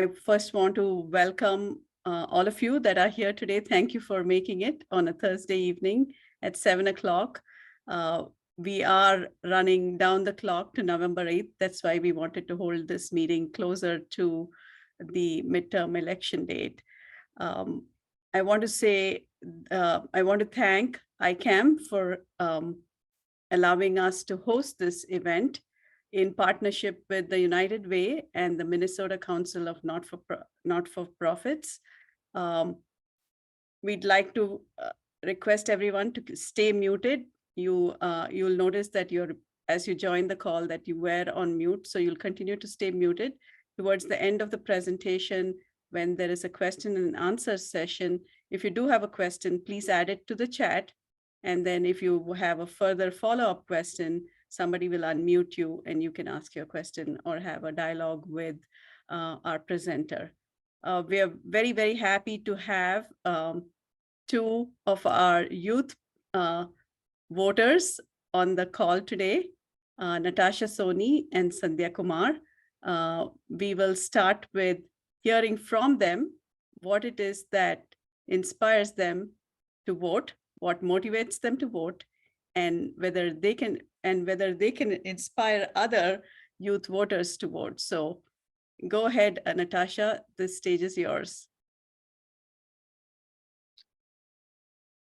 I first want to welcome all of you that are here today. Thank you for making it on a Thursday evening at 7 o'clock. We are running down the clock to November 8th. That's why we wanted to hold this meeting closer to the midterm election date. I want to say, I want to thank ICAM for allowing us to host this event in partnership with the United Way and the Minnesota Council of Not-for-Profits. We'd like to request everyone to stay muted. You'll notice that as you join the call that you were on mute, so you'll continue to stay muted. Towards the end of the presentation, when there is a question and answer session, if you do have a question, please add it to the chat. And then if you have a further follow-up question, somebody will unmute you and you can ask your question or have a dialogue with our presenter. We are very, very happy to have two of our youth voters on the call today, Natasha, Sohni, and Sandhya Kumar. We will start with hearing from them what it is that inspires them to vote, what motivates them to vote, and whether they can inspire other youth voters to vote. So go ahead, Natasha, the stage is yours.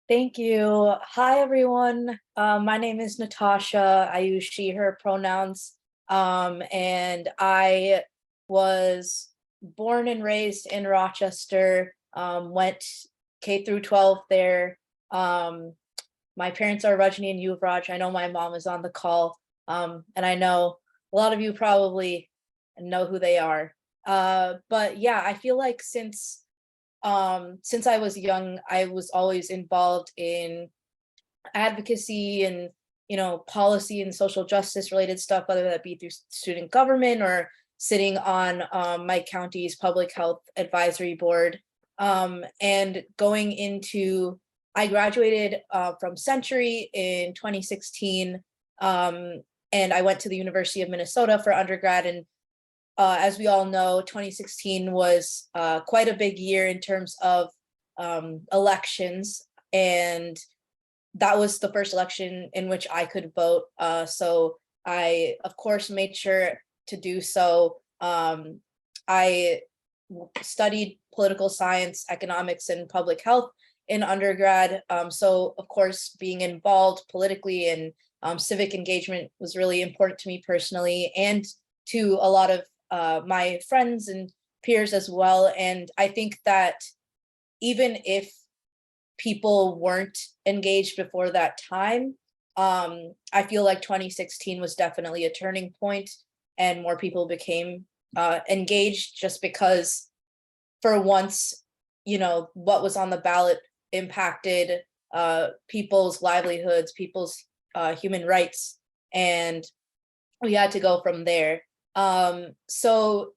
Thank you. Hi, everyone. My name is Natasha. I use she, her pronouns. And I was born and raised in Rochester, went K through 12 there. My parents are Rajni and Yuvraj. I know my mom is on the call, and I know a lot of you probably know who they are. But yeah, I feel like since I was young, I was always involved in advocacy and, policy and social justice related stuff, whether that be through student government or sitting on my county's public health advisory board. And going into, I graduated from Century in 2016, and I went to the University of Minnesota for undergrad. And as we all know, 2016 was quite a big year in terms of elections, and that was the first election in which I could vote. So I, of course, made sure to do so. I studied political science, economics, and public health in undergrad. So of course, being involved politically and civic engagement was really important to me personally and to a lot of my friends and peers as well. And I think that even if people weren't engaged before that time, I feel like 2016 was definitely a turning point and more people became engaged just because for once, what was on the ballot impacted people's livelihoods, people's human rights, and we had to go from there. So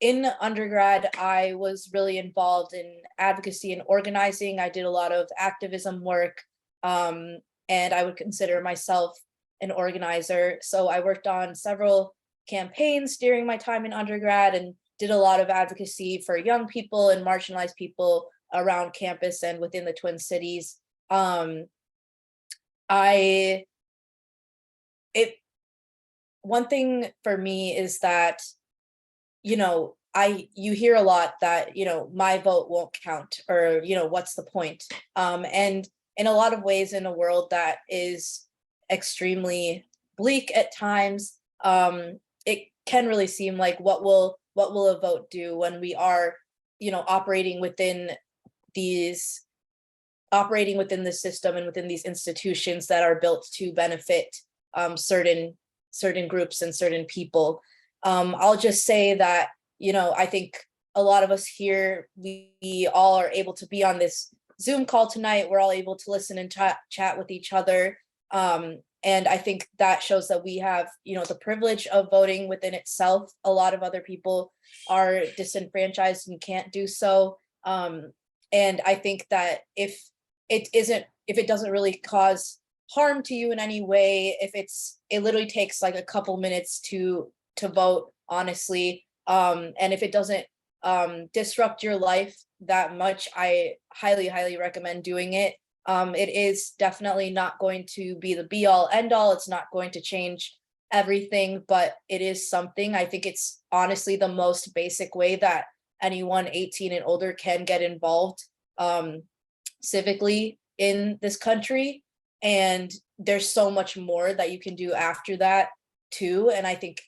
in undergrad, I was really involved in advocacy and organizing. I did a lot of activism work, and I would consider myself an organizer. So I worked on several campaigns during my time in undergrad and did a lot of advocacy for young people and marginalized people around campus and within the Twin Cities. One thing for me is that, you hear a lot that, my vote won't count, or, what's the point? And in a lot of ways, in a world that is extremely bleak at times, it can really seem like what will a vote do when we are, operating within the system and within these institutions that are built to benefit certain groups and certain people. I'll just say that, I think a lot of us here, we all are able to be on this Zoom call tonight. We're all able to listen and chat with each other. And I think that shows that we have, the privilege of voting within itself. A lot of other people are disenfranchised and can't do so. And I think that if it doesn't really cause harm to you in any way, it literally takes like a couple minutes to vote honestly. And if it doesn't disrupt your life that much, I highly, highly recommend doing it. It is definitely not going to be the be all end all. It's not going to change everything, but it is something. I think it's honestly the most basic way that anyone 18 and older can get involved civically in this country. And there's so much more that you can do after that too. And I think,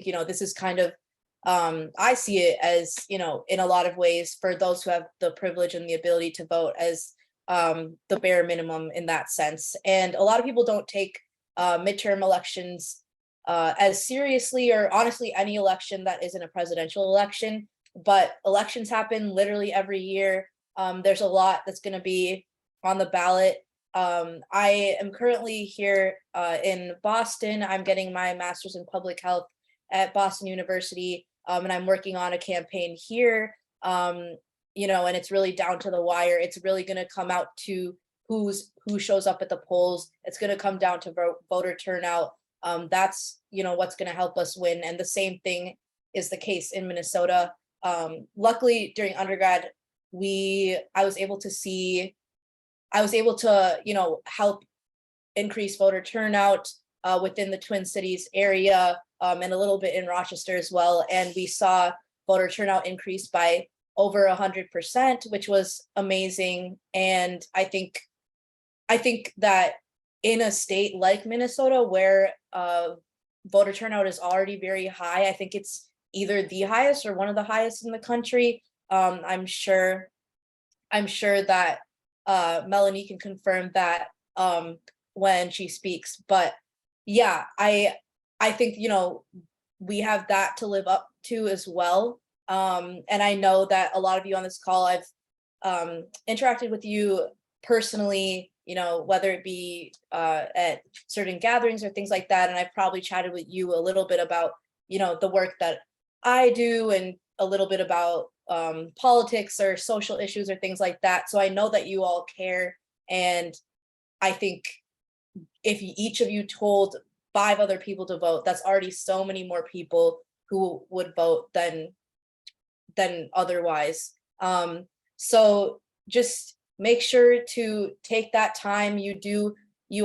you know, this is kind of, I see it as, you know, in a lot of ways for those who have the privilege and the ability to vote as the bare minimum in that sense. And a lot of people don't take midterm elections as seriously, or honestly any election that isn't a presidential election, but elections happen literally every year. There's a lot that's going to be on the ballot. I am currently here in Boston. I'm getting my master's in public health at Boston University, and I'm working on a campaign here. You know, and it's really down to the wire. It's really going to come out to who shows up at the polls. It's going to come down to voter turnout. That's, you know, what's going to help us win. And the same thing is the case in Minnesota. Luckily, during undergrad, I was able to, you know, help increase voter turnout within the Twin Cities area, and a little bit in Rochester as well. And we saw voter turnout increase by over 100%, which was amazing. And I think that in a state like Minnesota, where voter turnout is already very high, I think it's either the highest or one of the highest in the country. I'm sure that Melanie can confirm that when she speaks. But yeah, I think, you know, we have that to live up to as well. And I know that a lot of you on this call, I've interacted with you personally, you know, whether it be at certain gatherings or things like that. And I've probably chatted with you a little bit about, you know, the work that I do, and a little bit about politics or social issues or things like that. So I know that you all care. And I think if each of you told 5 other people to vote, that's already so many more people who would vote than otherwise. So just make sure to take that time. You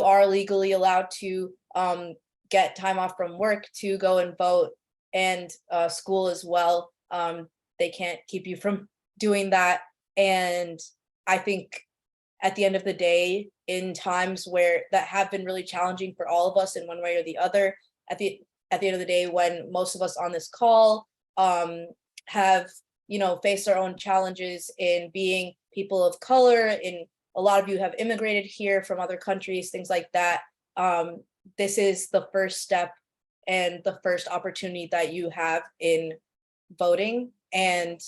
are legally allowed to get time off from work to go and vote, and school as well. They can't keep you from doing that. And I think at the end of the day, in times where that have been really challenging for all of us in one way or the other, at the end of the day, when most of us on this call have, you know, faced our own challenges in being people of color, and a lot of you have immigrated here from other countries, things like that. This is the first step and the first opportunity that you have in voting. And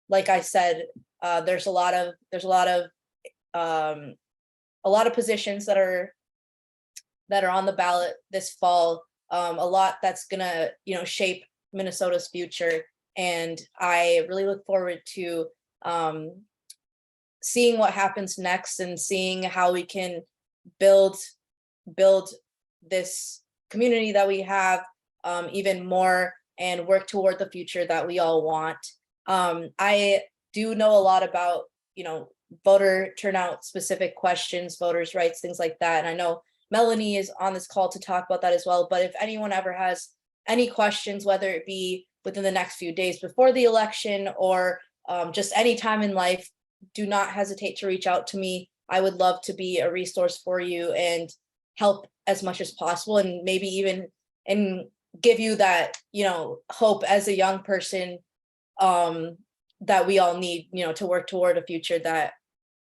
like I said, there's a lot of positions that are on the ballot this fall. A lot that's gonna, you know, shape Minnesota's future. And I really look forward to seeing what happens next, and seeing how we can build this community that we have even more, and work toward the future that we all want. I do know a lot about, you know, voter turnout specific questions, voters' rights, things like that. And I know Melanie is on this call to talk about that as well. But if anyone ever has any questions, whether it be within the next few days before the election, or just any time in life, do not hesitate to reach out to me. I would love to be a resource for you and help as much as possible, and maybe even give you that, you know, hope as a young person that we all need, you know, to work toward a future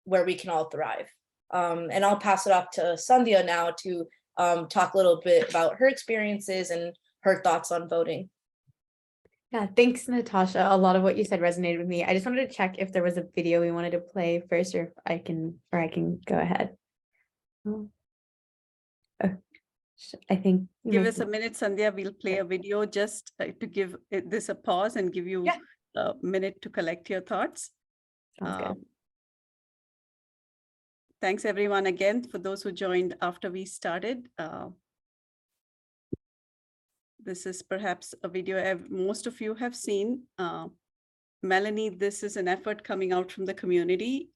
where we can all thrive. And I'll pass it off to Sandhya now to talk a little bit about her experiences and her thoughts on voting. Yeah, thanks, Natasha. A lot of what you said resonated with me. I just wanted to check if there was a video we wanted to play first, or if I can go ahead. I think give us a minute, Sandhya. We'll play a video just to give this a pause and give you a minute to collect your thoughts. Sounds good. Thanks everyone again for those who joined after we started. This is perhaps a video most of you have seen. Melanie, this is an effort coming out from the community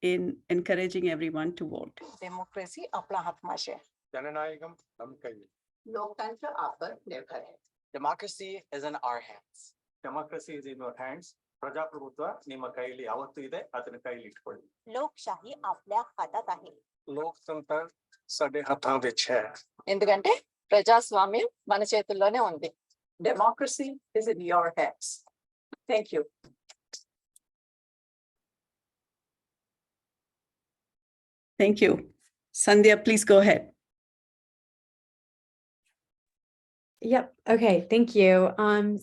in encouraging everyone to vote. Democracy आपला हातमा છે जननायकम हम कहिए લોકતંત્ર આપર નિર્ભર है Democracy is in our hands. Democracy is in your hands ಪ್ರಜಾಪ್ರಭುತ್ವ ನಿಮ್ಮ ಕೈಯಲ್ಲಿ ಯಾವತ್ತೂ ಇದೆ ಅದನ್ನ ಕೈಯಲ್ಲಿ ಇಟ್ಕೊಳ್ಳಿ లోక్शाही आपल्या हातात आहे లోక్తంత్ర ਸਾਡੇ ਹੱਥਾਂ ਵਿੱਚ ਹੈ ఎందుకంటే ప్రజాస్వామ్యం మన చేతుల్లోనే ఉంది democracy is in your hands thank you Thank you. Sandhya, please go ahead. Yep. Okay. Thank you.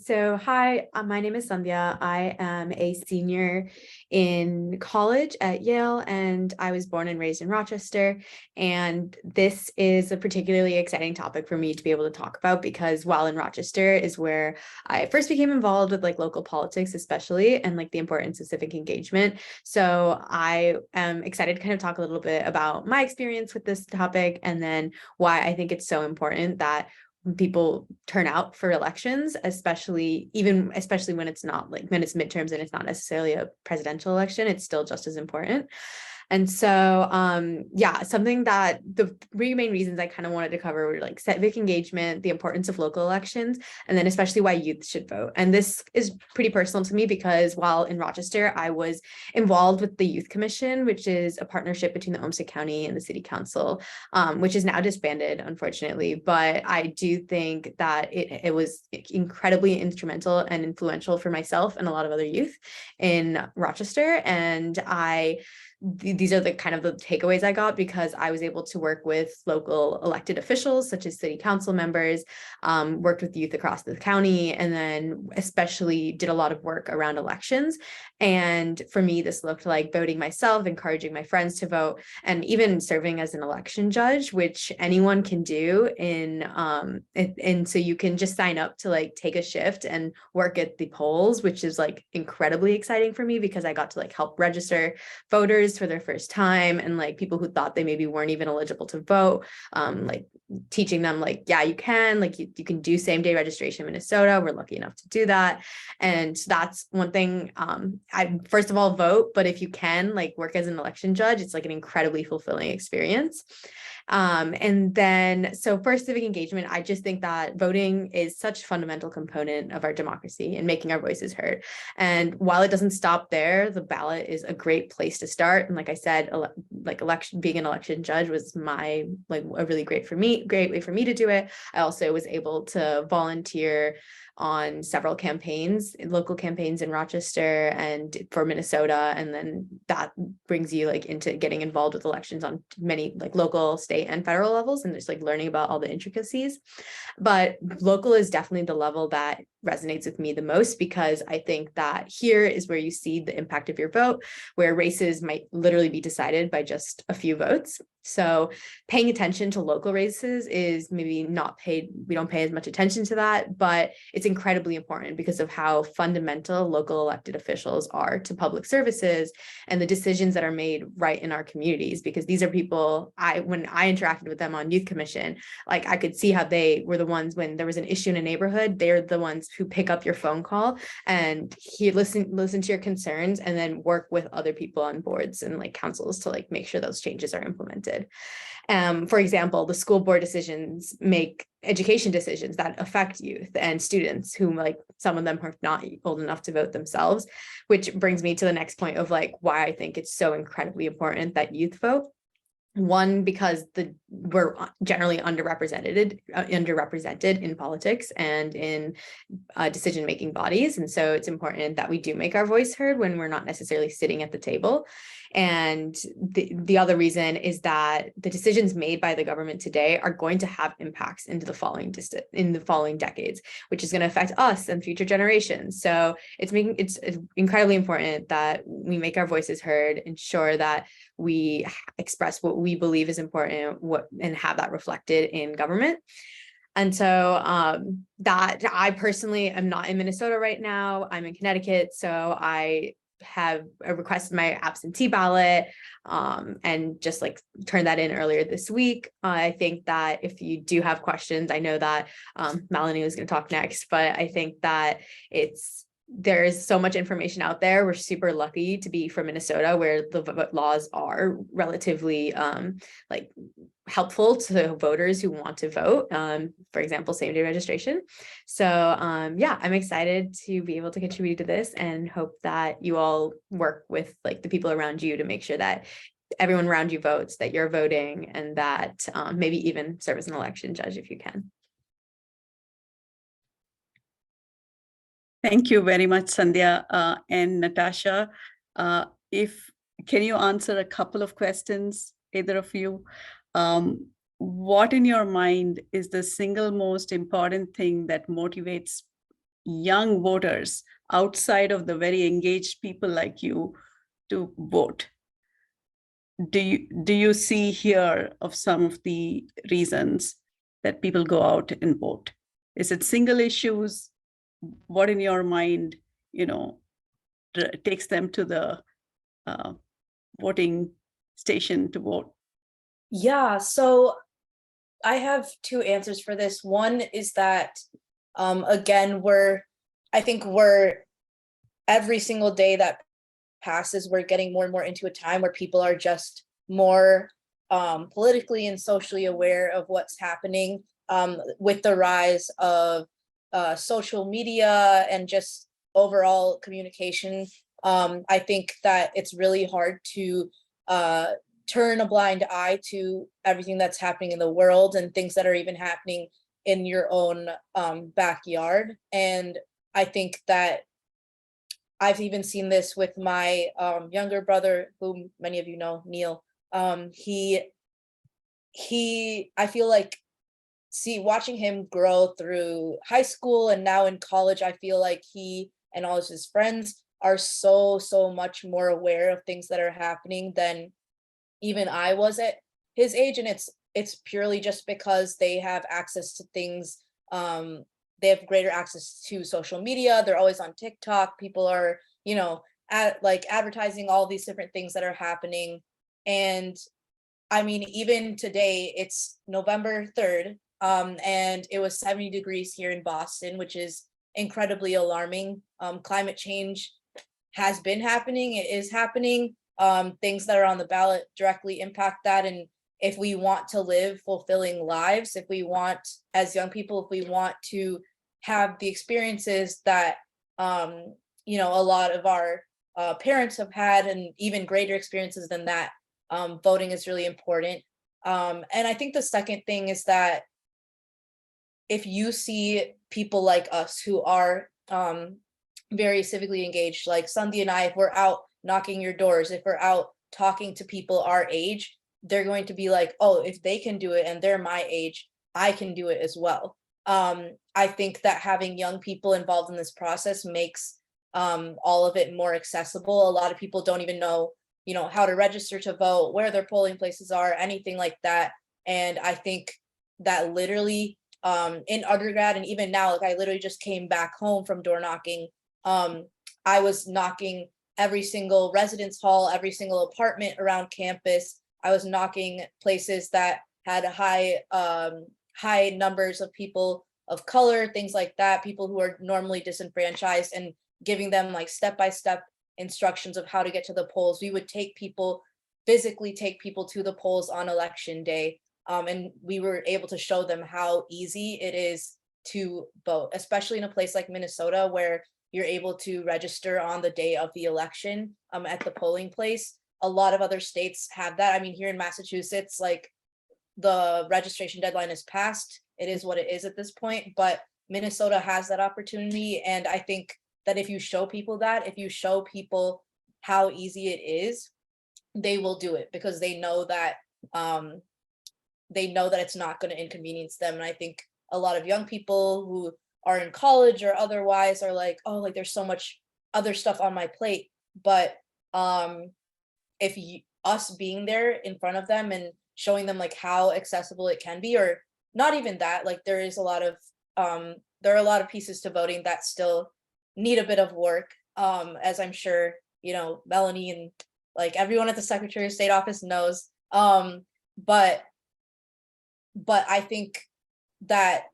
So hi, my name is Sandhya. I am a senior in college at Yale, and I was born and raised in Rochester. And this is a particularly exciting topic for me to be able to talk about because while in Rochester is where I first became involved with like local politics, especially, and like the importance of civic engagement. So I am excited to kind of talk a little bit about my experience with this topic and then why I think it's so important that people turn out for elections, especially when it's not like when it's midterms and it's not necessarily a presidential election, it's still just as important. And so, yeah, something that the three main reasons I kind of wanted to cover were like civic engagement, the importance of local elections, and then especially why youth should vote. And this is pretty personal to me because while in Rochester, I was involved with the Youth Commission, which is a partnership between the Olmsted County and the City Council, which is now disbanded, unfortunately. But I do think that it was incredibly instrumental and influential for myself and a lot of other youth in Rochester. And these are the kind of the takeaways I got because I was able to work with local elected officials such as city council members, worked with youth across the county, and then especially did a lot of work around elections. And for me, this looked like voting myself, encouraging my friends to vote, and even serving as an election judge, which anyone can do and so you can just sign up to like take a shift and work at the polls, which is like incredibly exciting for me because I got to like help register voters for their first time and like people who thought they maybe weren't even eligible to vote, like teaching them like, yeah, you can, like you can do same day registration in Minnesota. We're lucky enough to do that. And that's one thing. I first of all vote, but if you can like work as an election judge, it's like an incredibly fulfilling experience. And then so for civic engagement, I just think that voting is such a fundamental component of our democracy and making our voices heard. And while it doesn't stop there, the ballot is a great place to start. And like I said, being an election judge was a really great way for me to do it. I also was able to volunteer on several campaigns, local campaigns in Rochester and for Minnesota. And then that brings you like into getting involved with elections on many like local, state and federal levels and just like learning about all the intricacies. But local is definitely the level that resonates with me the most because I think that here is where you see the impact of your vote, where races might literally be decided by just a few votes. So paying attention to local races is maybe not paid, we don't pay as much attention to that, but it's incredibly important because of how fundamental local elected officials are to public services and the decisions that are made right in our communities, because these are people, when I interacted with them on Youth Commission, like I could see how they were the ones when there was an issue in a neighborhood, they're the ones who pick up your phone call and listen to your concerns and then work with other people on boards and like councils to like make sure those changes are implemented. For example, the school board decisions make education decisions that affect youth and students who like some of them are not old enough to vote themselves, which brings me to the next point of like why I think it's so incredibly important that youth vote. One, because we're generally underrepresented in politics and in decision-making bodies. And so it's important that we do make our voice heard when we're not necessarily sitting at the table. And the other reason is that the decisions made by the government today are going to have impacts into the following decades, which is going to affect us and future generations. So it's incredibly important that we make our voices heard, ensure that we express what we believe is important, and have that reflected in government. And so that I personally am not in Minnesota right now. I'm in Connecticut. So I have requested my absentee ballot and just like turned that in earlier this week. I think that if you do have questions, I know that Melanie was going to talk next, but I think that it's there is so much information out there. We're super lucky to be from Minnesota, where the laws are relatively like helpful to voters who want to vote. For example, same-day registration. So yeah, I'm excited to be able to contribute to this and hope that you all work with like the people around you to make sure that everyone around you votes, that you're voting, and that maybe even serve as an election judge if you can. Thank you very much, Sandhya and Natasha. Can you answer a couple of questions, either of you? What in your mind is the single most important thing that motivates young voters outside of the very engaged people like you to vote? Do you see here of some of the reasons that people go out and vote? Is it single issues? What in your mind, takes them to the voting station to vote? Yeah, so I have two answers for this. One is that, again, I think we're every single day that passes, we're getting more and more into a time where people are just more politically and socially aware of what's happening with the rise of social media and just overall communication. I think that it's really hard to turn a blind eye to everything that's happening in the world and things that are even happening in your own backyard. And I think that I've even seen this with my younger brother, whom many of you know, Neil. I feel like, watching him grow through high school and now in college, I feel like he and all of his friends are so much more aware of things that are happening than even I was at his age. And it's purely just because they have access to things. They have greater access to social media. They're always on TikTok. People are, advertising all these different things that are happening. And I mean, even today, it's November 3rd, and it was 70 degrees here in Boston, which is incredibly alarming. Climate change has been happening. It is happening. Things that are on the ballot directly impact that. And if we want to live fulfilling lives, if we want, as young people, if we want to have the experiences that, a lot of our parents have had, and even greater experiences than that, voting is really important. And I think the second thing is that if you see people like us who are very civically engaged, like Sandhya and I, if we're out knocking your doors, if we're out talking to people our age, they're going to be like, oh, if they can do it and they're my age, I can do it as well. I think that having young people involved in this process makes all of it more accessible. A lot of people don't even know, how to register to vote, where their polling places are, anything like that. And I think that literally in undergrad and even now, like I literally just came back home from door knocking. I was knocking every single residence hall, every single apartment around campus. I was knocking places that had high numbers of people of color, things like that, people who are normally disenfranchised, and giving them like step-by-step instructions of how to get to the polls. We would physically take people to the polls on election day. And we were able to show them how easy it is to vote, especially in a place like Minnesota, where you're able to register on the day of the election at the polling place. A lot of other states have that. I mean, here in Massachusetts, like the registration deadline is passed. It is what it is at this point, but Minnesota has that opportunity. And I think that if you show people how easy it is, they will do it because they know that it's not going to inconvenience them. And I think a lot of young people who are in college or otherwise are like, oh, like there's so much other stuff on my plate. But us being there in front of them and showing them like how accessible it can be, or not even that, like there are a lot of pieces to voting that still need a bit of work, as I'm sure Melanie and like everyone at the Secretary of State office knows. But I think that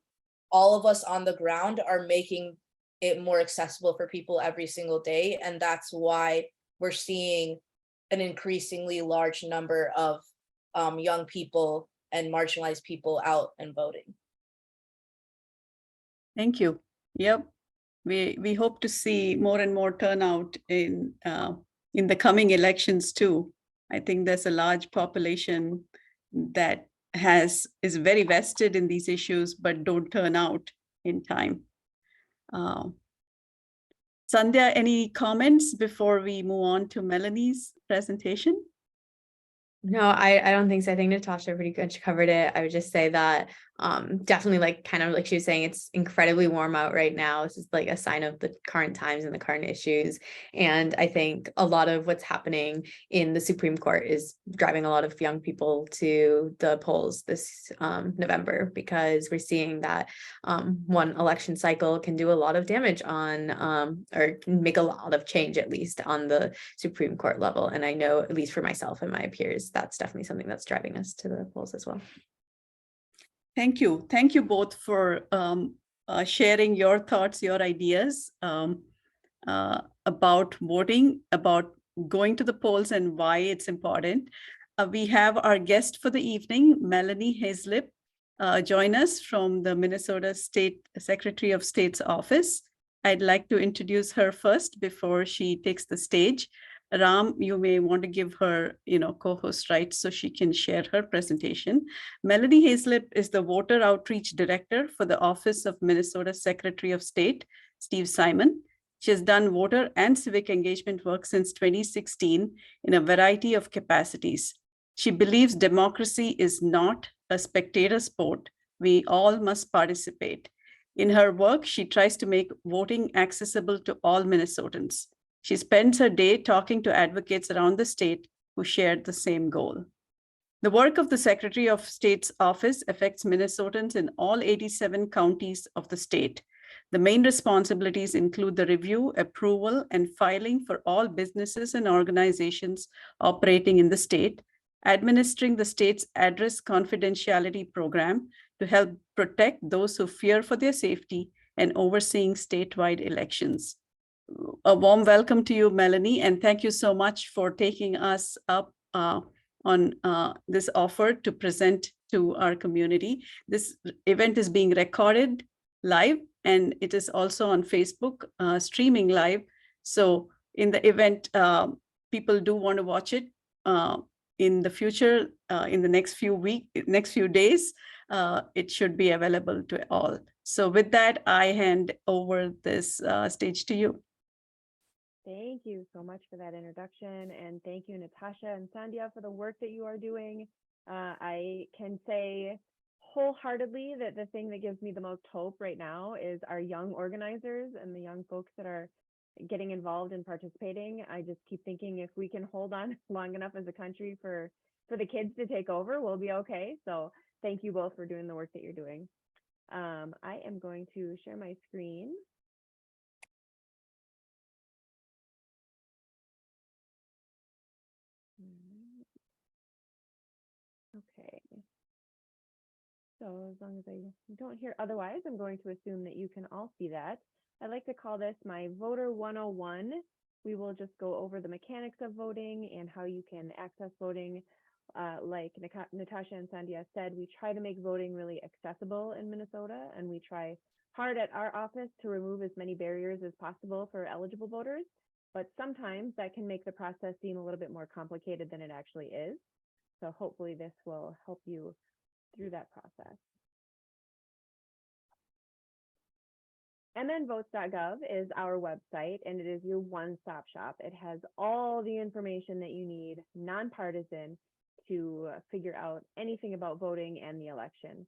all of us on the ground are making it more accessible for people every single day. And that's why we're seeing an increasingly large number of young people and marginalized people out and voting. Thank you. Yep. We hope to see more and more turnout in the coming elections too. I think there's a large population that is very vested in these issues, but don't turn out in time. Sandhya, any comments before we move on to Melanie's presentation? No, I don't think so. I think Natasha pretty much covered it. I would just say that definitely, like, kind of like she was saying, it's incredibly warm out right now. This is like a sign of the current times and the current issues. And I think a lot of what's happening in the Supreme Court is driving a lot of young people to the polls this November, because we're seeing that one election cycle can do a lot of damage on or can make a lot of change, at least on the Supreme Court level. And I know, at least for myself and my peers, that's definitely something that's driving us to the polls as well. Thank you. Thank you both for sharing your thoughts, your ideas about voting, about going to the polls and why it's important. We have our guest for the evening, Melanie Hazelip, join us from the Minnesota State Secretary of State's office. I'd like to introduce her first before she takes the stage. Ram, you may want to give her, co-host rights so she can share her presentation. Melanie Hazelip is the Voter Outreach Director for the Office of Minnesota Secretary of State, Steve Simon. She has done voter and civic engagement work since 2016 in a variety of capacities. She believes democracy is not a spectator sport. We all must participate. In her work, she tries to make voting accessible to all Minnesotans. She spends her day talking to advocates around the state who shared the same goal. The work of the Secretary of State's office affects Minnesotans in all 87 counties of the state. The main responsibilities include the review, approval, and filing for all businesses and organizations operating in the state, administering the state's address confidentiality program to help protect those who fear for their safety, and overseeing statewide elections. A warm welcome to you, Melanie, and thank you so much for taking us up on this offer to present to our community. This event is being recorded live, and it is also on Facebook, streaming live. So in the event people do want to watch it in the future, in the next few days, it should be available to all. So with that, I hand over this stage to you. Thank you so much for that introduction, and thank you, Natasha and Sandhya, for the work that you are doing. I can say wholeheartedly that the thing that gives me the most hope right now is our young organizers and the young folks that are getting involved and participating. I just keep thinking, if we can hold on long enough as a country for the kids to take over, we'll be okay. So thank you both for doing the work that you're doing. I am going to share my screen. Okay. So as long as I don't hear otherwise, I'm going to assume that you can all see that. I like to call this my Voter 101. We will just go over the mechanics of voting and how you can access voting. Like Natasha and Sandhya said, we try to make voting really accessible in Minnesota, and we try hard at our office to remove as many barriers as possible for eligible voters. But sometimes that can make the process seem a little bit more complicated than it actually is. So hopefully this will help you through that process. And then votes.gov is our website, and it is your one-stop shop. It has all the information that you need, nonpartisan, to figure out anything about voting and the election.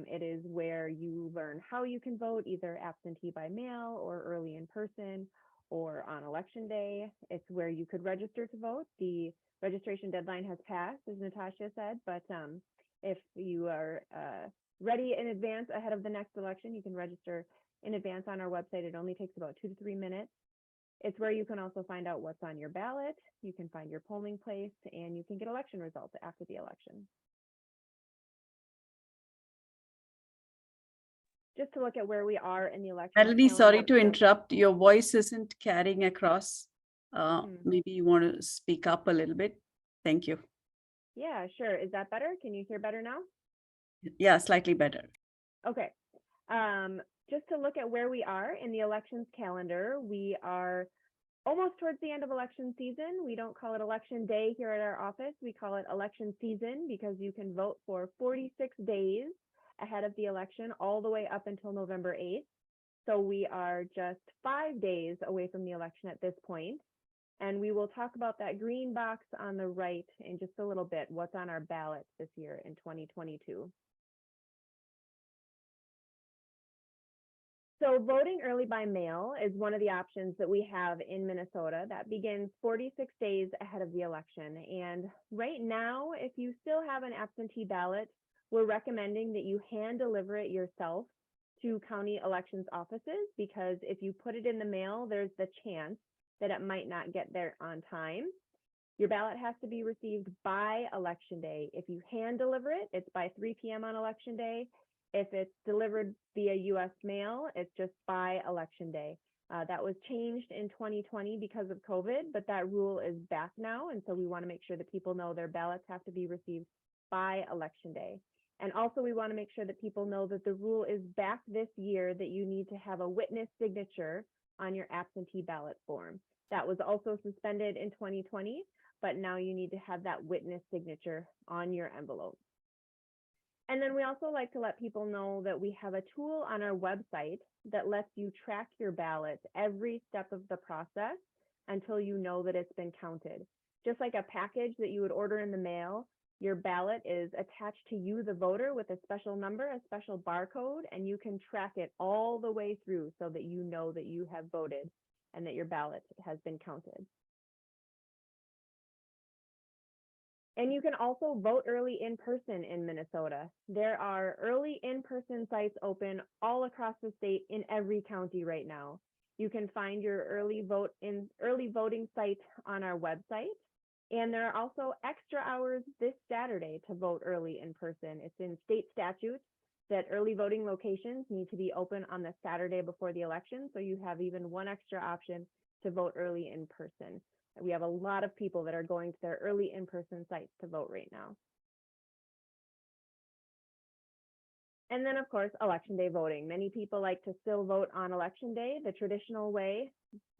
It is where you learn how you can vote, either absentee by mail or early in person or on election day. It's where you could register to vote. The registration deadline has passed, as Natasha said, but if you are ready in advance ahead of the next election, you can register in advance on our website. It only takes about 2 to 3 minutes. It's where you can also find out what's on your ballot. You can find your polling place, and you can get election results after the election. just to look at where we are in the election. Melanie, sorry calendar. to interrupt. Your voice isn't carrying across. Maybe you want to speak up a little bit. Thank you. Yeah, sure. Is that better? Can you hear better now? Yeah, slightly better. Okay. Just to look at where we are in the elections calendar, we are almost towards the end of election season. We don't call it election day here at our office. We call it election season because you can vote for 46 days ahead of the election, all the way up until November 8th. So we are just 5 days away from the election at this point. And we will talk about that green box on the right in just a little bit, what's on our ballot this year in 2022. So voting early by mail is one of the options that we have in Minnesota that begins 46 days ahead of the election. And right now, if you still have an absentee ballot, we're recommending that you hand deliver it yourself to county elections offices, because if you put it in the mail, there's the chance that it might not get there on time. Your ballot has to be received by election day. If you hand deliver it, it's by 3 p.m. on election day. If it's delivered via U.S. mail, it's just by election day. That was changed in 2020 because of COVID, but that rule is back now. And so we want to make sure that people know their ballots have to be received by election day. And also we want to make sure that people know that the rule is back this year, that you need to have a witness signature on your absentee ballot form. That was also suspended in 2020, but now you need to have that witness signature on your envelope. And then we also like to let people know that we have a tool on our website that lets you track your ballot every step of the process until you know that it's been counted. Just like a package that you would order in the mail, your ballot is attached to you, the voter, with a special number, a special barcode, and you can track it all the way through so that you know that you have voted and that your ballot has been counted. And you can also vote early in person in Minnesota. There are early in-person sites open all across the state in every county right now. You can find your early voting site on our website. And there are also extra hours this Saturday to vote early in person. It's in state statutes that early voting locations need to be open on the Saturday before the election. So you have even one extra option to vote early in person. We have a lot of people that are going to their early in-person sites to vote right now. And then, of course, election day voting. Many people like to still vote on election day the traditional way.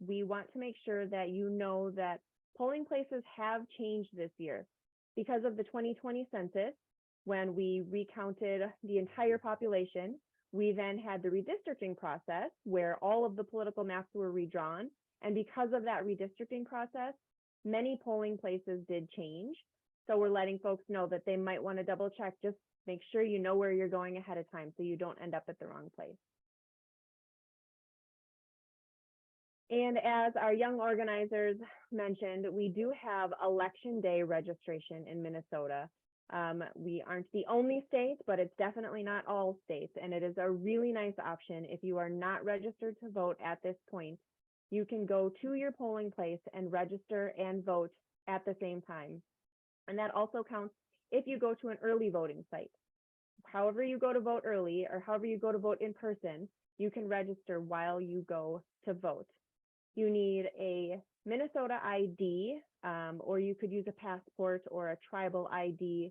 We want to make sure that you know that polling places have changed this year. Because of the 2020 census, when we recounted the entire population, we then had the redistricting process where all of the political maps were redrawn. And because of that redistricting process, many polling places did change. So we're letting folks know that they might want to double check, just make sure you know where you're going ahead of time so you don't end up at the wrong place. And as our young organizers mentioned, we do have election day registration in Minnesota. We aren't the only state, but it's definitely not all states. And it is a really nice option if you are not registered to vote at this point. You can go to your polling place and register and vote at the same time. And that also counts if you go to an early voting site. However you go to vote early or however you go to vote in person, you can register while you go to vote. You need a Minnesota ID, or you could use a passport or a tribal ID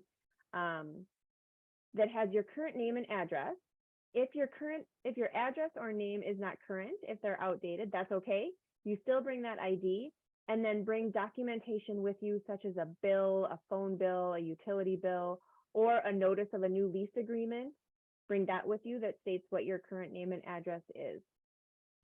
that has your current name and address. If your address or name is not current, if they're outdated, that's okay. You still bring that ID and then bring documentation with you, such as a bill, a phone bill, a utility bill, or a notice of a new lease agreement. Bring that with you that states what your current name and address is.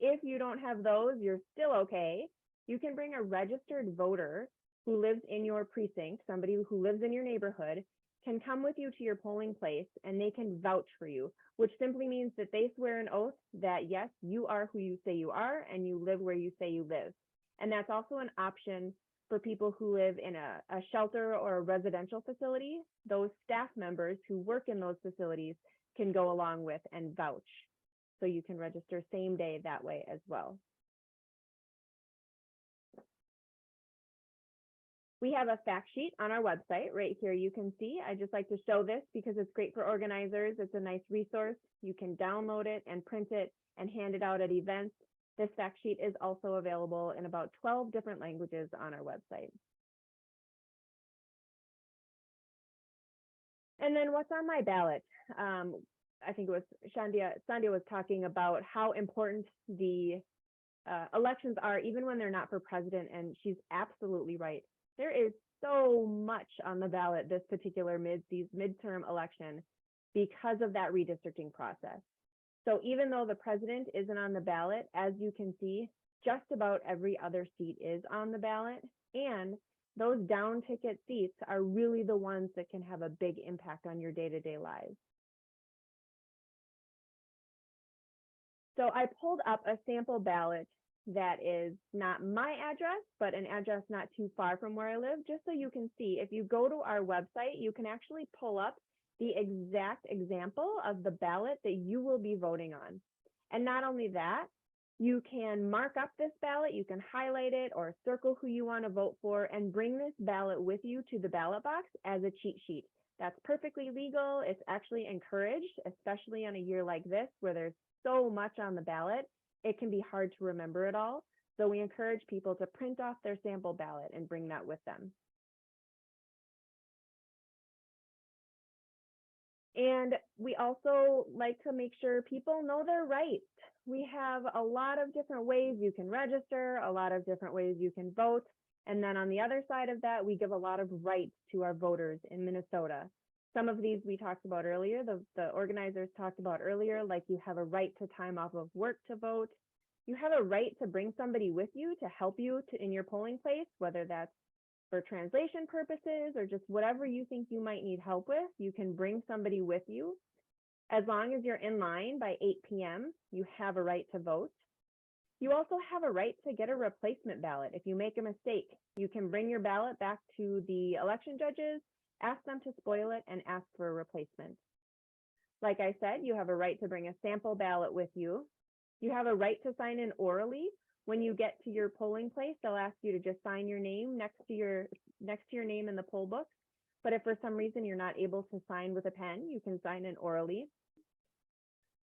If you don't have those, you're still okay. You can bring a registered voter who lives in your precinct, somebody who lives in your neighborhood, can come with you to your polling place and they can vouch for you, which simply means that they swear an oath that yes, you are who you say you are and you live where you say you live. And that's also an option for people who live in a shelter or a residential facility. Those staff members who work in those facilities can go along with and vouch. So you can register same day that way as well. We have a fact sheet on our website right here. You can see, I just like to show this because it's great for organizers. It's a nice resource. You can download it and print it and hand it out at events. This fact sheet is also available in about 12 different languages on our website. And then what's on my ballot? I think it was Sandhya was talking about how important the elections are, even when they're not for president, and she's absolutely right. There is so much on the ballot this particular midterm election because of that redistricting process. So even though the president isn't on the ballot, as you can see, just about every other seat is on the ballot, and those down ticket seats are really the ones that can have a big impact on your day-to-day lives. So I pulled up a sample ballot that is not my address, but an address not too far from where I live, just so you can see. If you go to our website, you can actually pull up the exact example of the ballot that you will be voting on. And not only that, you can mark up this ballot, you can highlight it or circle who you want to vote for and bring this ballot with you to the ballot box as a cheat sheet. That's perfectly legal. It's actually encouraged, especially on a year like this where there's so much on the ballot. It can be hard to remember it all. So we encourage people to print off their sample ballot and bring that with them. And we also like to make sure people know their rights. We have a lot of different ways you can register, a lot of different ways you can vote. And then on the other side of that, we give a lot of rights to our voters in Minnesota. Some of these we talked about earlier, the organizers talked about earlier, like you have a right to time off of work to vote. You have a right to bring somebody with you to help you in your polling place, whether that's for translation purposes or just whatever you think you might need help with. You can bring somebody with you. As long as you're in line by 8 p.m., you have a right to vote. You also have a right to get a replacement ballot. If you make a mistake, you can bring your ballot back to the election judges, ask them to spoil it, and ask for a replacement. Like I said, you have a right to bring a sample ballot with you. You have a right to sign in orally. When you get to your polling place, they'll ask you to just sign your name next to your name in the poll book. But if for some reason you're not able to sign with a pen, you can sign in orally.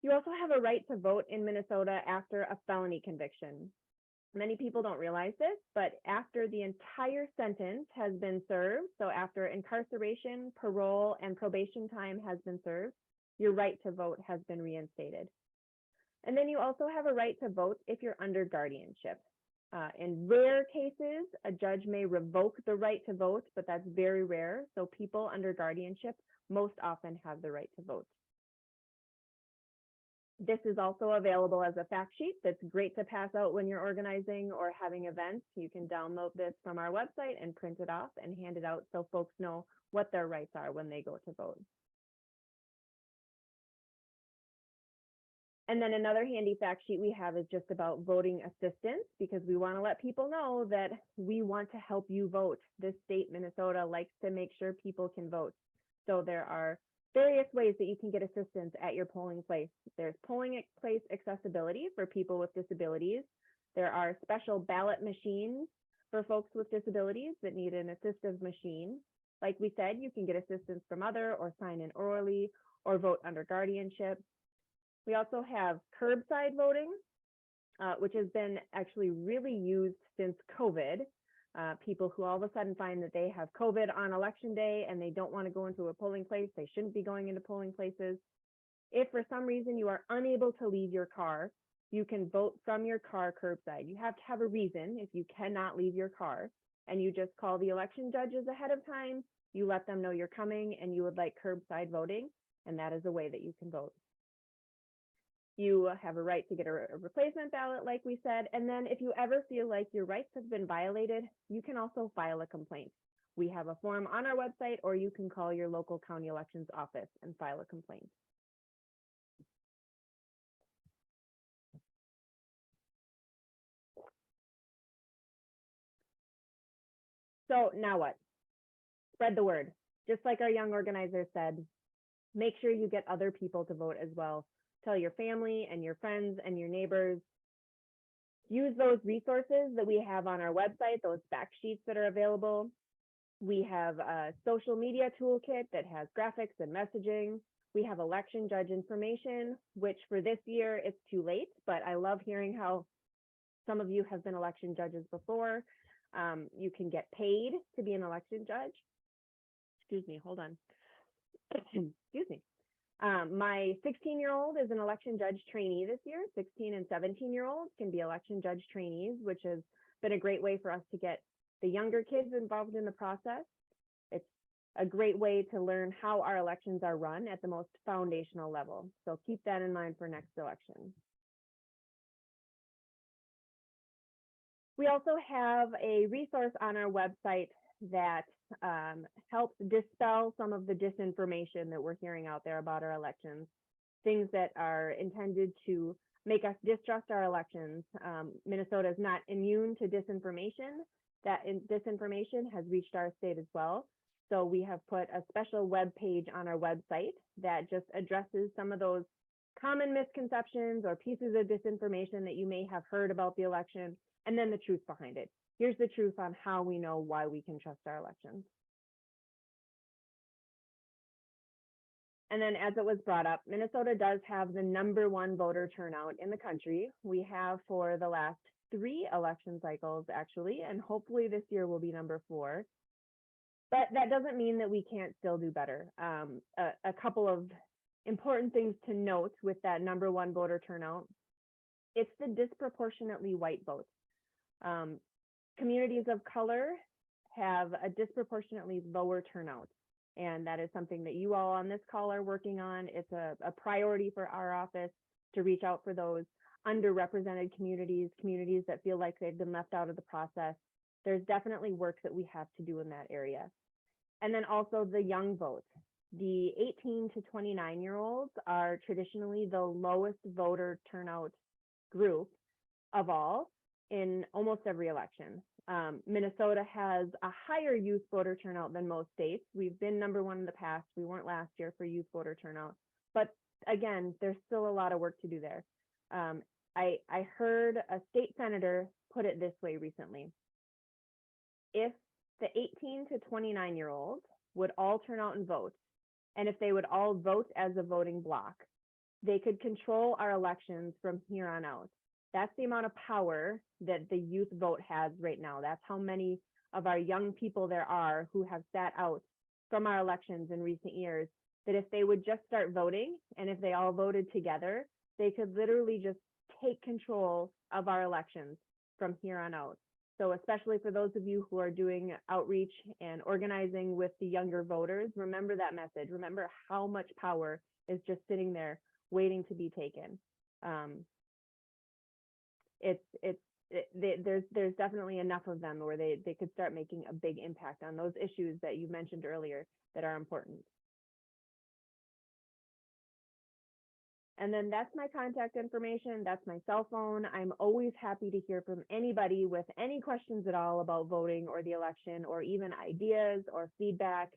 You also have a right to vote in Minnesota after a felony conviction. Many people don't realize this, but after the entire sentence has been served, so after incarceration, parole, and probation time has been served, your right to vote has been reinstated. And then you also have a right to vote if you're under guardianship. In rare cases, a judge may revoke the right to vote, but that's very rare. So people under guardianship most often have the right to vote. This is also available as a fact sheet that's great to pass out when you're organizing or having events. You can download this from our website and print it off and hand it out so folks know what their rights are when they go to vote. And then another handy fact sheet we have is just about voting assistance, because we want to let people know that we want to help you vote. This state, Minnesota, likes to make sure people can vote. So there are various ways that you can get assistance at your polling place. There's polling place accessibility for people with disabilities. There are special ballot machines for folks with disabilities that need an assistive machine. Like we said, you can get assistance from other or sign in orally or vote under guardianship. We also have curbside voting, which has been actually really used since COVID. People who all of a sudden find that they have COVID on election day and they don't want to go into a polling place, they shouldn't be going into polling places. If for some reason you are unable to leave your car, you can vote from your car curbside. You have to have a reason if you cannot leave your car, and you just call the election judges ahead of time. You let them know you're coming and you would like curbside voting, and that is a way that you can vote. You have a right to get a replacement ballot, like we said. And then if you ever feel like your rights have been violated, you can also file a complaint. We have a form on our website, or you can call your local county elections office and file a complaint. So now what? Spread the word. Just like our young organizer said, make sure you get other people to vote as well. Tell your family and your friends and your neighbors. Use those resources that we have on our website, those fact sheets that are available. We have a social media toolkit that has graphics and messaging. We have election judge information, which for this year, it's too late, but I love hearing how some of you have been election judges before. You can get paid to be an election judge. Excuse me, hold on. Excuse me. My 16-year-old is an election judge trainee this year. 16 and 17-year-olds can be election judge trainees, which has been a great way for us to get the younger kids involved in the process. It's a great way to learn how our elections are run at the most foundational level. So keep that in mind for next election. We also have a resource on our website that helps dispel some of the disinformation that we're hearing out there about our elections, things that are intended to make us distrust our elections. Minnesota is not immune to disinformation. That disinformation has reached our state as well. So we have put a special web page on our website that just addresses some of those common misconceptions or pieces of disinformation that you may have heard about the election, and then the truth behind it. Here's the truth on how we know why we can trust our elections. And then, as it was brought up, Minnesota does have the #1 voter turnout in the country. We have for the last 3 election cycles, actually, and hopefully this year will be #4. But that doesn't mean that we can't still do better. A couple of important things to note with that #1 voter turnout. It's the disproportionately white vote. Communities of color have a disproportionately lower turnout, and that is something that you all on this call are working on. It's a priority for our office to reach out for those underrepresented communities, communities that feel like they've been left out of the process. There's definitely work that we have to do in that area. And then also the young vote. The 18 to 29-year-olds are traditionally the lowest voter turnout group of all in almost every election. Minnesota has a higher youth voter turnout than most states. We've been #1 in the past. We weren't last year for youth voter turnout. But again, there's still a lot of work to do there. I heard a state senator put it this way recently. If the 18 to 29-year-olds would all turn out and vote, and if they would all vote as a voting bloc, they could control our elections from here on out. That's the amount of power that the youth vote has right now. That's how many of our young people there are who have sat out from our elections in recent years, that if they would just start voting, and if they all voted together, they could literally just take control of our elections from here on out. So especially for those of you who are doing outreach and organizing with the younger voters, remember that message. Remember how much power is just sitting there waiting to be taken. There's definitely enough of them where they could start making a big impact on those issues that you mentioned earlier that are important. And then that's my contact information. That's my cell phone. I'm always happy to hear from anybody with any questions at all about voting or the election, or even ideas or feedback.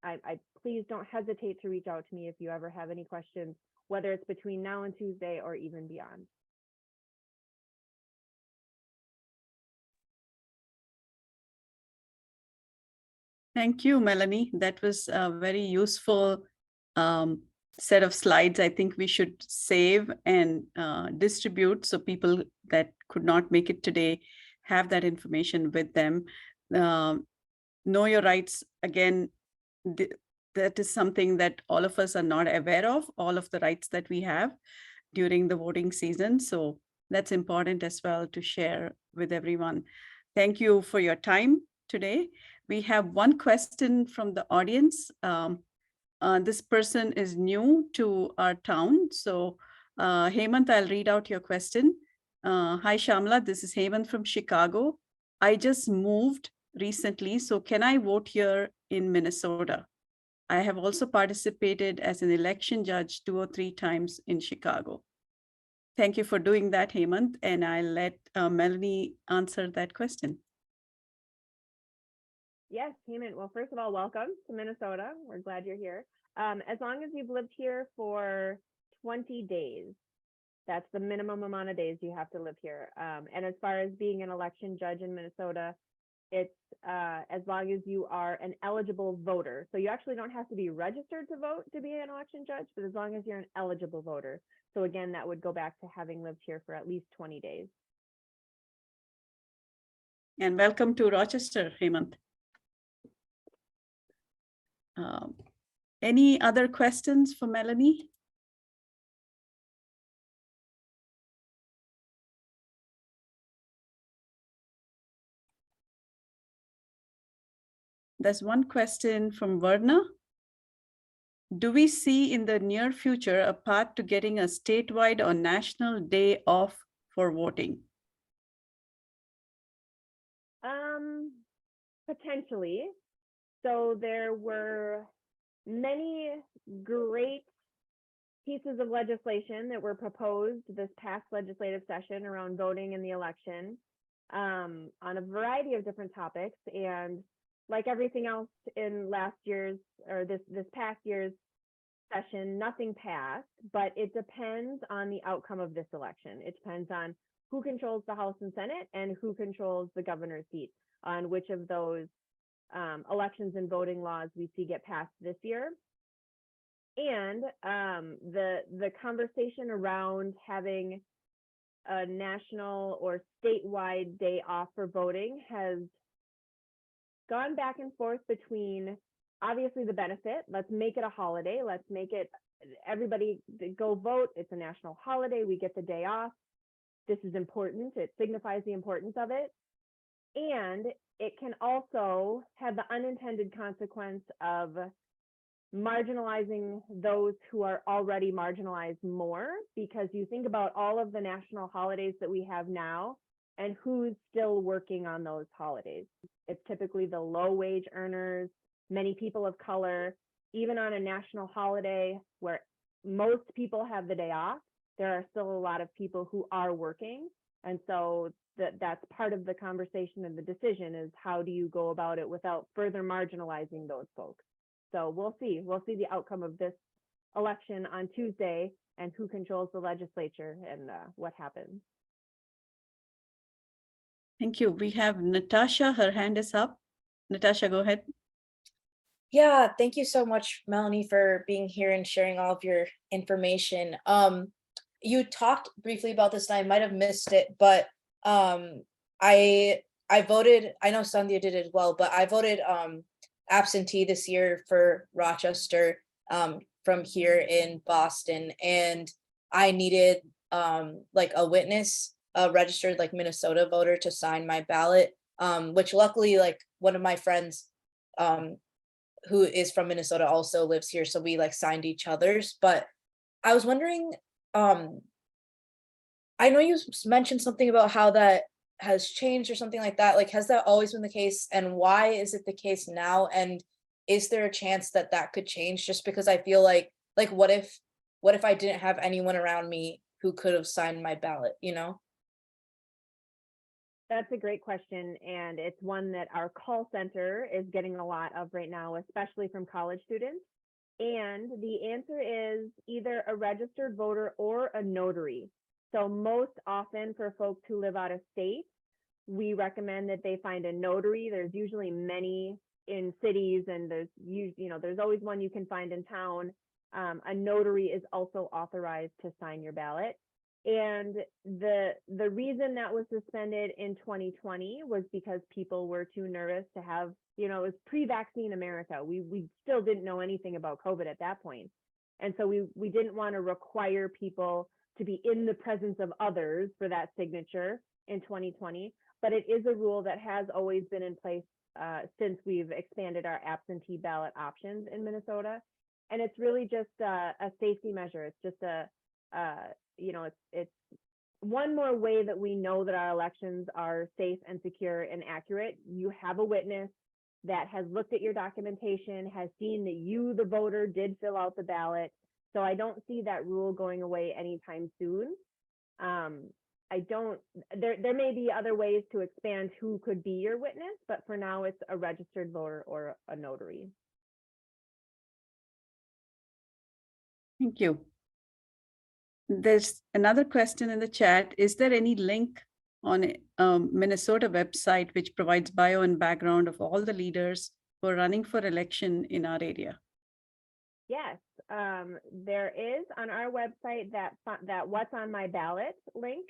I please don't hesitate to reach out to me if you ever have any questions, whether it's between now and Tuesday or even beyond. Thank you, Melanie. That was a very useful set of slides. I think we should save and distribute so people that could not make it today have that information with them. Know your rights. Again, that is something that all of us are not aware of, all of the rights that we have during the voting season. So that's important as well to share with everyone. Thank you for your time today. We have one question from the audience. This person is new to our town. So Hemant, I'll read out your question. Hi, Shyamala, this is Hemant from Chicago. I just moved recently, so can I vote here in Minnesota? I have also participated as an election judge 2 or 3 times in Chicago. Thank you for doing that, Hemant, and I'll let Melanie answer that question. Yes, Hemant. Well, first of all, welcome to Minnesota. We're glad you're here. As long as you've lived here for 20 days, that's the minimum amount of days you have to live here. And as far as being an election judge in Minnesota, It's as long as you are an eligible voter. So you actually don't have to be registered to vote to be an election judge, but as long as you're an eligible voter. So again, that would go back to having lived here for at least 20 days. And welcome to Rochester, Hemant. Any other questions for Melanie? There's one question from Verna. Do we see in the near future a path to getting a statewide or national day off for voting? Potentially. So there were many great pieces of legislation that were proposed this past legislative session around voting in the election on a variety of different topics. And like everything else in last year's or this past year's session, nothing passed, but it depends on the outcome of this election. It depends on who controls the House and Senate and who controls the governor's seat, on which of those elections and voting laws we see get passed this year. And the conversation around having a national or statewide day off for voting has gone back and forth between obviously the benefit, let's make it a holiday, let's make it everybody go vote, it's a national holiday, we get the day off, this is important, it signifies the importance of it. And it can also have the unintended consequence of marginalizing those who are already marginalized more, because you think about all of the national holidays that we have now and who's still working on those holidays. It's typically the low wage earners, many people of color. Even on a national holiday where most people have the day off, there are still a lot of people who are working. And so that's part of the conversation and the decision is how do you go about it without further marginalizing those folks. So we'll see the outcome of this election on Tuesday and who controls the legislature and what happens. Thank you. We have Natasha, her hand is up. Natasha, go ahead. Yeah, thank you so much, Melanie, for being here and sharing all of your information. You talked briefly about this and I might have missed it, but I voted, I know Sandhya did as well, but I voted absentee this year for Rochester from here in Boston, and I needed like a witness, a registered like Minnesota voter to sign my ballot, which luckily like one of my friends who is from Minnesota also lives here, so we like signed each other's. But I was wondering, I know you mentioned something about how that has changed or something like that. Like, has that always been the case, and why is it the case now? And is there a chance that that could change? Just because I feel like what if I didn't have anyone around me who could have signed my ballot, you know? That's a great question, and it's one that our call center is getting a lot of right now, especially from college students. And the answer is either a registered voter or a notary. So most often for folks who live out of state, we recommend that they find a notary. There's usually many in cities, and there's always one you can find in town. A notary is also authorized to sign your ballot. And the reason that was suspended in 2020 was because people were too nervous to have, it was pre-vaccine America. We still didn't know anything about COVID at that point. And so we didn't want to require people to be in the presence of others for that signature in 2020. But it is a rule that has always been in place since we've expanded our absentee ballot options in Minnesota. And it's really just a safety measure. It's just it's one more way that we know that our elections are safe and secure and accurate. You have a witness that has looked at your documentation, has seen that you, the voter, did fill out the ballot. So I don't see that rule going away anytime soon. There may be other ways to expand who could be your witness, but for now it's a registered voter or a notary. Thank you. There's another question in the chat. Is there any link on a Minnesota website, which provides bio and background of all the leaders who are running for election in our area? Yes, there is on our website that What's on My Ballot link.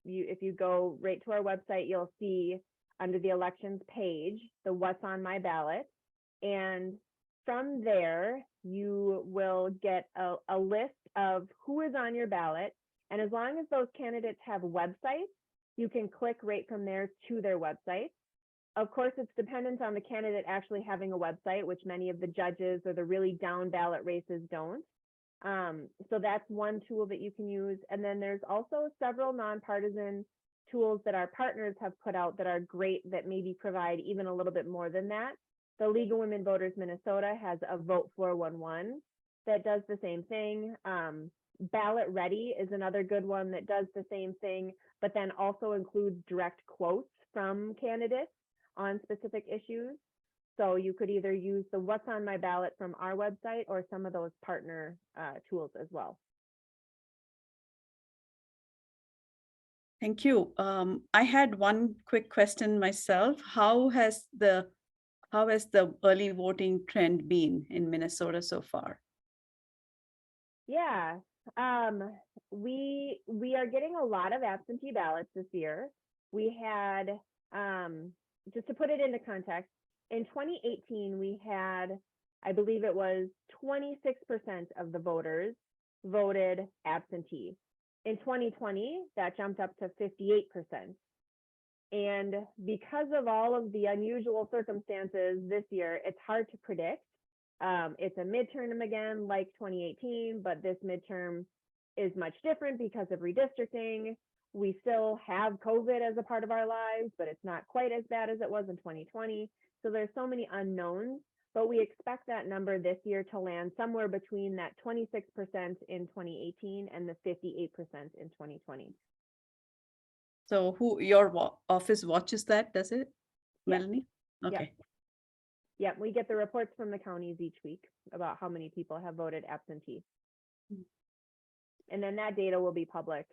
If you go right to our website, you'll see under the elections page, the What's on My Ballot. And from there, you will get a list of who is on your ballot. And as long as those candidates have websites, you can click right from there to their website. Of course, it's dependent on the candidate actually having a website, which many of the judges or the really down ballot races don't. So that's one tool that you can use. And then there's also several nonpartisan tools that our partners have put out that are great, that maybe provide even a little bit more than that. The League of Women Voters Minnesota has a Vote 411 that does the same thing. Ballot Ready is another good one that does the same thing, but then also includes direct quotes from candidates on specific issues. So you could either use the What's on My Ballot from our website or some of those partner tools as well. Thank you. I had one quick question myself. How has the early voting trend been in Minnesota so far? Yeah, we are getting a lot of absentee ballots this year. We had, just to put it into context, in 2018, we had, I believe it was 26% of the voters voted absentee. In 2020, that jumped up to 58%. And because of all of the unusual circumstances this year, it's hard to predict. It's a midterm again, like 2018, but this midterm is much different because of redistricting. We still have COVID as a part of our lives, but it's not quite as bad as it was in 2020. So there's so many unknowns, but we expect that number this year to land somewhere between that 26% in 2018 and the 58% in 2020. So who your office watches that, does it, Yeah. Melanie? Okay. Yeah, we get the reports from the counties each week about how many people have voted absentee. And then that data will be public.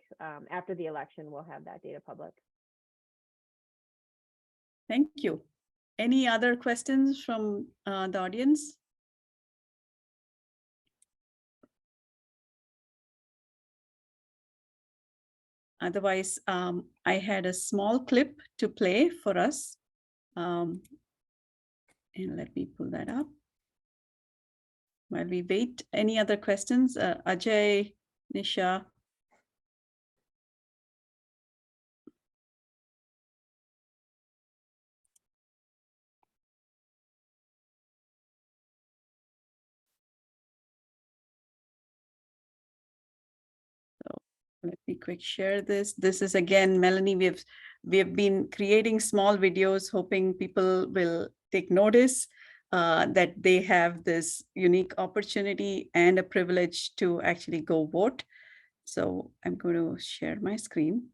After the election, we'll have that data public. Thank you. Any other questions from the audience? Otherwise, I had a small clip to play for us. And let me pull that up. While we wait, any other questions? Ajay, Nisha? Let me quick share this. This is again, Melanie, we have been creating small videos, hoping people will take notice that they have this unique opportunity and a privilege to actually go vote. So I'm going to share my screen.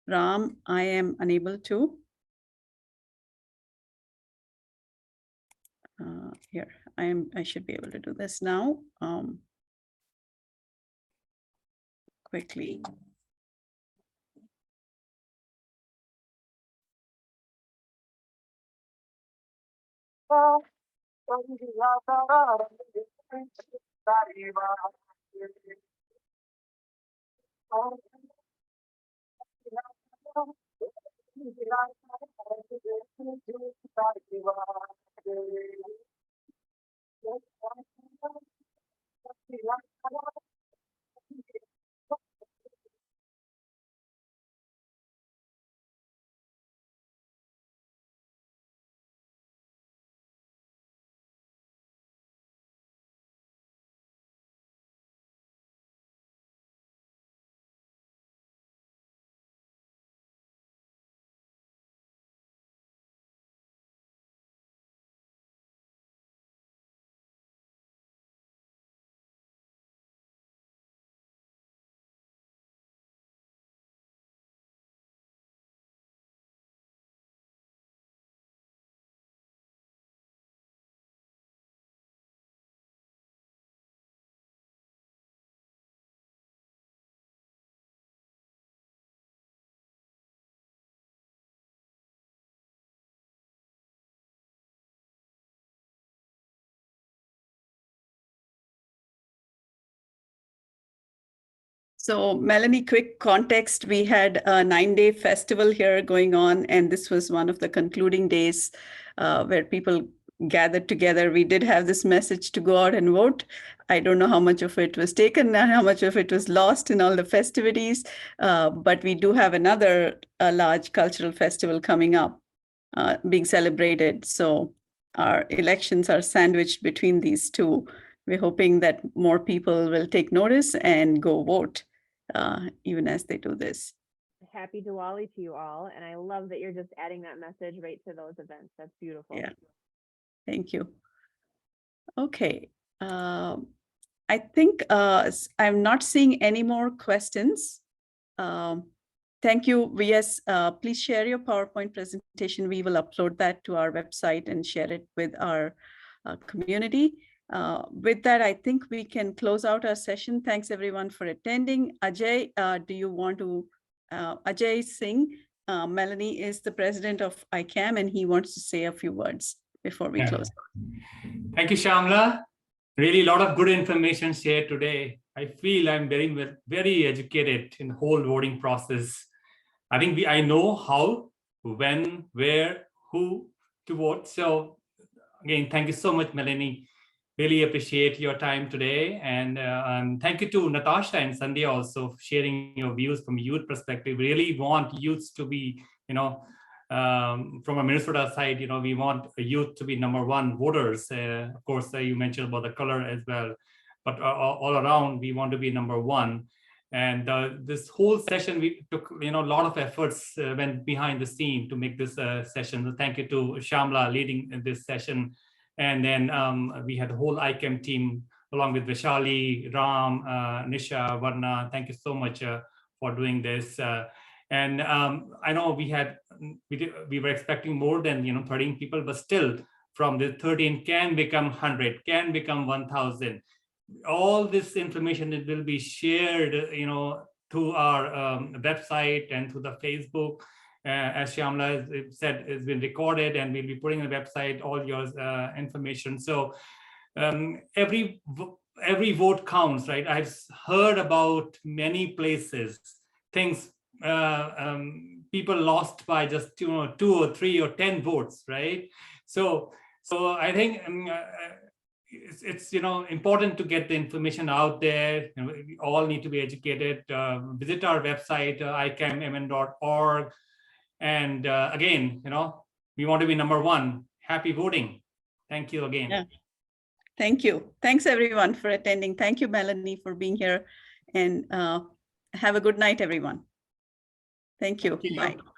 Ram, I am unable to. Here, I should be able to do this now. Quickly. So Melanie, quick context, we had a 9-day festival here going on, and this was one of the concluding days where people gathered together. We did have this message to go out and vote. I don't know how much of it was taken and how much of it was lost in all the festivities, but we do have another large cultural festival coming up being celebrated. So our elections are sandwiched between these two. We're hoping that more people will take notice and go vote. Even as they do this. Happy Diwali to you all. And I love that you're just adding that message right to those events. That's beautiful. Yeah. Thank you. Okay. I think I'm not seeing any more questions. Thank you. Yes, please share your PowerPoint presentation. We will upload that to our website and share it with our community. With that, I think we can close out our session. Thanks everyone for attending. Ajay, do you want to, Ajay Singh, Melanie is the president of ICAM and he wants to say a few words before we close. Thank you, Shyamala. Really a lot of good information shared today. I feel I'm very educated in the whole voting process. I think I know how, when, where, who to vote. So again, thank you so much, Melanie. Really appreciate your time today. And thank you to Natasha and Sandhya also for sharing your views from youth perspective. Really want youths to be, from a Minnesota side, we want youth to be #1 voters. Of course, you mentioned about the color as well, but all around, we want to be #1. And this whole session, we took, a lot of efforts went behind the scene to make this session. So thank you to Shyamala leading this session. And then we had the whole ICAM team along with Vishali, Ram, Nisha, Varna. Thank you so much for doing this. And I know we were expecting more than 13 people, but still from the 13 can become 100, can become 1,000. All this information will be shared, to our website and to the Facebook. As Shyamala said, it's been recorded and we'll be putting on the website all your information. So every vote counts, right? I've heard about many places, things, people lost by just 2 or 3 or 10 votes, right? So I think it's important to get the information out there. We all need to be educated. Visit our website, icam.org. And again, we want to be #1. Happy voting. Thank you again. Yeah. Thank you. Thanks everyone for attending. Thank you, Melanie, for being here. And have a good night, everyone. Thank you. Thank you. Bye.